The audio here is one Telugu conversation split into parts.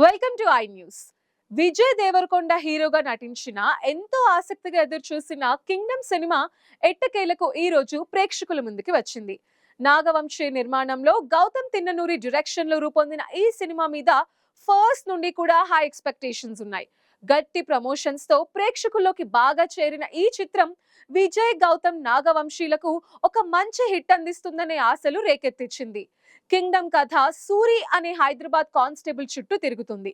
Welcome to I News. Vijay Deverakonda హీరోగా నటించిన ఎంతో ఆసక్తిగా ఎదురు చూసిన కింగ్డమ్ సినిమా ఎట్టకేలకు ఈ రోజు ప్రేక్షకుల ముందుకి వచ్చింది. నాగవంశీ నిర్మాణంలో గౌతమ్ తిన్ననూరి డైరెక్షన్ లో రూపొందిన ఈ సినిమా మీద ఫస్ట్ నుండి కూడా హై ఎక్స్పెక్టేషన్స్ ఉన్నాయి. గట్టి ప్రమోషన్స్ తో ప్రేక్షకుల్లోకి బాగా చేరిన ఈ చిత్రం విజయ్ గౌతమ్ నాగవంశీలకు ఒక మంచి హిట్ అందిస్తుందనే ఆశలు రేకెత్తించింది. కింగ్డమ్ కథ సూరి అనే హైదరాబాద్ కానిస్టేబుల్ చుట్టూ తిరుగుతుంది.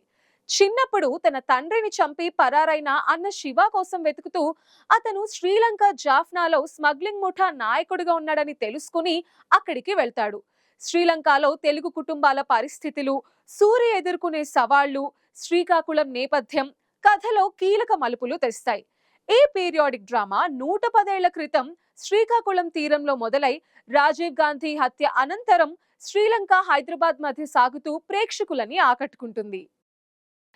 చిన్నప్పుడు తన తండ్రిని చంపి పరారైన అన్న శివ కోసం వెతుకుతూ అతను శ్రీలంక జాఫ్నాలో స్మగ్లింగ్ ముఠా నాయకుడిగా ఉన్నాడని తెలుసుకుని అక్కడికి వెళ్తాడు. శ్రీలంకలో తెలుగు కుటుంబాల పరిస్థితులు, సూరి ఎదుర్కొనే సవాళ్లు, శ్రీకాకుళం నేపథ్యం కథలో కీలక మలుపులు తెస్తాయి. ఈ పీరియాడిక్ డ్రామా 110 ఏళ్ల క్రితం శ్రీకాకుళం తీరంలో మొదలై రాజీవ్ గాంధీ హత్య అనంతరం శ్రీలంక హైదరాబాద్ మధ్య సాగుతూ ప్రేక్షకులని ఆకట్టుకుంటుంది.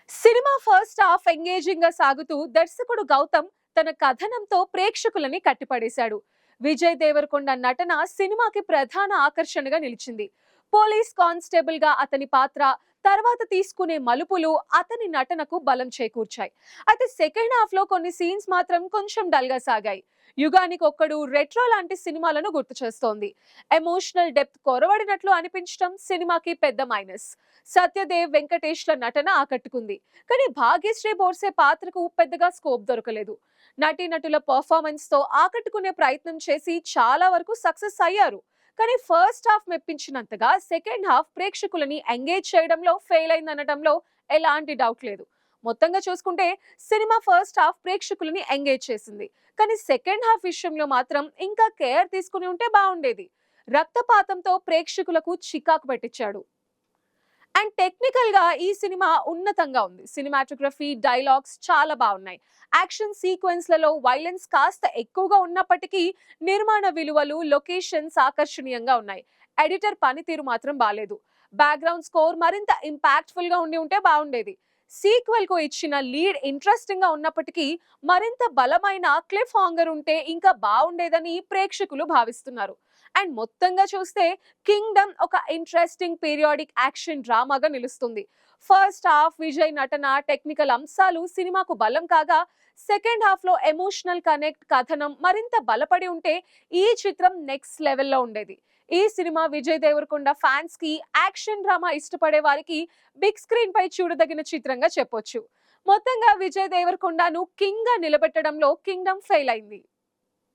సినిమా ఫస్ట్ హాఫ్ ఎంగేజింగ్ గా సాగుతూ దర్శకుడు గౌతమ్ తన కథనంతో ప్రేక్షకులని కట్టిపడేశాడు. విజయ్ దేవరకొండ నటన సినిమాకి ప్రధాన ఆకర్షణగా నిలిచింది. పోలీస్ కానిస్టేబుల్ గా అతని పాత్ర, తర్వాత తీసుకునే మలుపులు అతని నటనకు బలం చేకూర్చాయి. అయితే సెకండ్ హాఫ్ లో కొన్ని సీన్స్ మాత్రం కొంచెం డల్ గా సాగాయి. యుగానికి ఒక్కడు, రెట్రో లాంటి సినిమాలను గుర్తు చేస్తోంది. ఎమోషనల్ డెప్త్ కొరవడినట్లు అనిపించడం సినిమాకి పెద్ద మైనస్. సత్యదేవ్, వెంకటేష్ల నటన ఆకట్టుకుంది, కానీ భాగ్యశ్రీ బోర్సే పాత్రకు పెద్దగా స్కోప్ దొరకలేదు. నటీనటుల పర్ఫార్మెన్స్ తో ఆకట్టుకునే ప్రయత్నం చేసి చాలా వరకు సక్సెస్ అయ్యారు. కానీ ఫస్ట్ హాఫ్ మెప్పించినంతగా సెకండ్ హాఫ్ ప్రేక్షకులని ఎంగేజ్ చేయడంలో ఫెయిల్ అయిందనడంలో ఎలాంటి డౌట్ లేదు. మొత్తంగా చూసుకుంటే సినిమా ఫస్ట్ హాఫ్ ప్రేక్షకులని ఎంగేజ్ చేసింది, కానీ సెకండ్ హాఫ్ విషయంలో మాత్రం ఇంకా కేర్ తీసుకుని ఉంటే బాగుండేది. రక్తపాతంతో ప్రేక్షకులకు చికాకు పెట్టించాడు. అండ్ టెక్నికల్ గా ఈ సినిమా ఉన్నతంగా ఉంది. సినిమాటోగ్రఫీ, డైలాగ్స్ చాలా బాగున్నాయి. యాక్షన్ సీక్వెన్స్ లలో వైలెన్స్ కాస్త ఎక్కువగా ఉన్నప్పటికీ నిర్మాణ విలువలు, లొకేషన్స్ ఆకర్షణీయంగా ఉన్నాయి. ఎడిటర్ పనితీరు మాత్రం బాలేదు. బ్యాక్గ్రౌండ్ స్కోర్ మరింత ఇంపాక్ట్ఫుల్ గా ఉంటే బాగుండేది. సీక్వెల్ కు ఇచ్చిన లీడ్ ఇంట్రెస్టింగ్ గా ఉన్నప్పటికీ మరింత బలమైన క్లిఫ్ హాంగర్ ఉంటే ఇంకా బాగుండేదని ప్రేక్షకులు భావిస్తున్నారు. అండ్ మొత్తంగా చూస్తే కింగ్డమ్ ఒక ఇంట్రెస్టింగ్ పీరియాడిక్ యాక్షన్ డ్రామాగా నిలుస్తుంది. ఫస్ట్ హాఫ్ విజయ్ నటన, టెక్నికల్ అంశాలు సినిమాకు బలం కాగా, సెకండ్ హాఫ్ లో ఎమోషనల్ కనెక్ట్, కథనం మరింత బలపడి ఉంటే ఈ చిత్రం నెక్స్ట్ లెవెల్లో ఉండేది. ఈ సినిమా విజయ్ దేవరకొండ ఫ్యాన్స్ కి, యాక్షన్ డ్రామా ఇష్టపడే వారికి బిగ్ స్క్రీన్ పై చూడదగిన చిత్రంగా చెప్పొచ్చు. మొత్తంగా విజయ్ దేవరకొండను కింగ్ గా నిలబెట్టడంలో కింగ్డమ్ ఫెయిల్ అయింది.